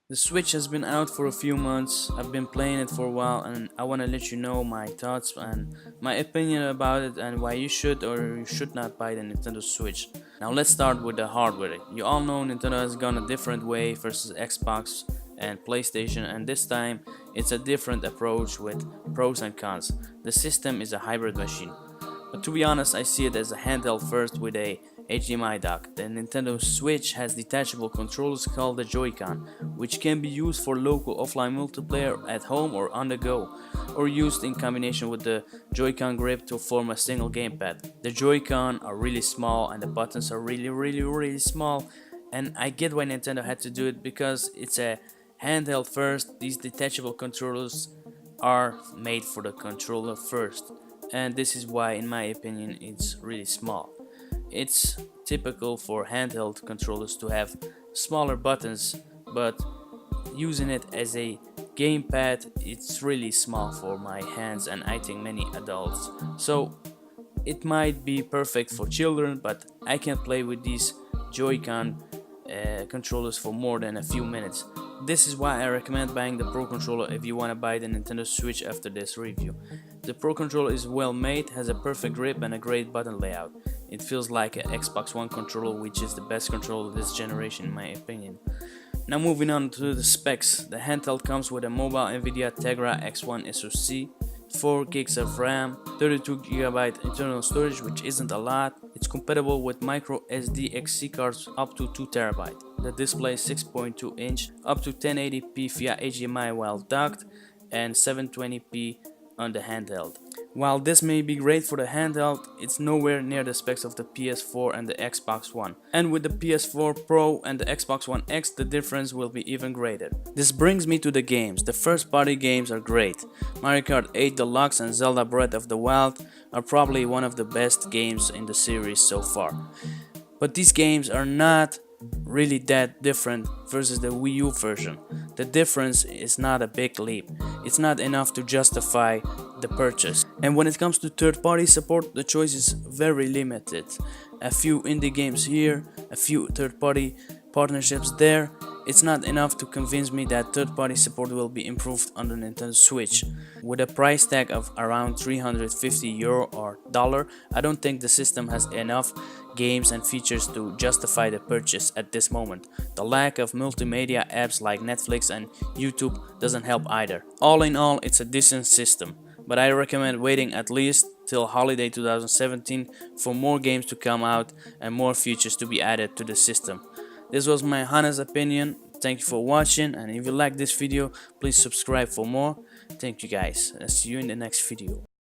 The Switch has been out for a few months. I've been playing it for a while and I want to let you know my thoughts and my opinion about it and why you should or you should not buy the Nintendo Switch. Now let's start with the hardware. You all know Nintendo has gone a different way versus Xbox and PlayStation, and this time it's a different approach with pros and cons. The system is a hybrid machine. But to be honest, I see it as a handheld first with a HDMI dock. The Nintendo Switch has detachable controllers called the Joy-Con, which can be used for local offline multiplayer at home or on the go, or used in combination with the Joy-Con grip to form a single gamepad. The Joy-Con are really small and the buttons are really small, and I get why Nintendo had to do it because it's a handheld first. These detachable controllers are made for the controller first, and this is why in my opinion it's really small. It's typical for handheld controllers to have smaller buttons, but using it as a gamepad it's really small for my hands and I think many adults. So it might be perfect for children, but I can play with these Joy-Con controllers for more than a few minutes. This is why I recommend buying the Pro Controller if you want to buy the Nintendo Switch after this review. The Pro Controller is well made, has a perfect grip and a great button layout. It feels like an Xbox One controller, which is the best controller this generation in my opinion. Now moving on to the specs. The handheld comes with a mobile Nvidia Tegra X1 SoC, 4 gigs of RAM, 32GB internal storage, which isn't a lot. It's compatible with micro SD XC cards up to 2TB. The display is 6.2 inch, up to 1080p via HDMI while docked, and 720p on the handheld. While this may be great for the handheld, it's nowhere near the specs of the PS4 and the Xbox One. And with the PS4 Pro and the Xbox One X, the difference will be even greater. This brings me to the games. The first party games are great. Mario Kart 8 Deluxe and Zelda Breath of the Wild are probably one of the best games in the series so far. But these games are not really that different versus the Wii U version. The difference is not a big leap. It's not enough to justify the purchase. And when it comes to third-party support, the choice is very limited. A few indie games here, a few third-party partnerships there. It's not enough to convince me that third-party support will be improved on the Nintendo Switch. With a price tag of around €350 or dollar, I don't think the system has enough games and features to justify the purchase at this moment. The lack of multimedia apps like Netflix and YouTube doesn't help either. All in all, it's a decent system, but I recommend waiting at least till holiday 2017 for more games to come out and more features to be added to the system. This was my honest opinion. Thank you for watching, and if you like this video, please subscribe for more. Thank you guys. I'll see you in the next video.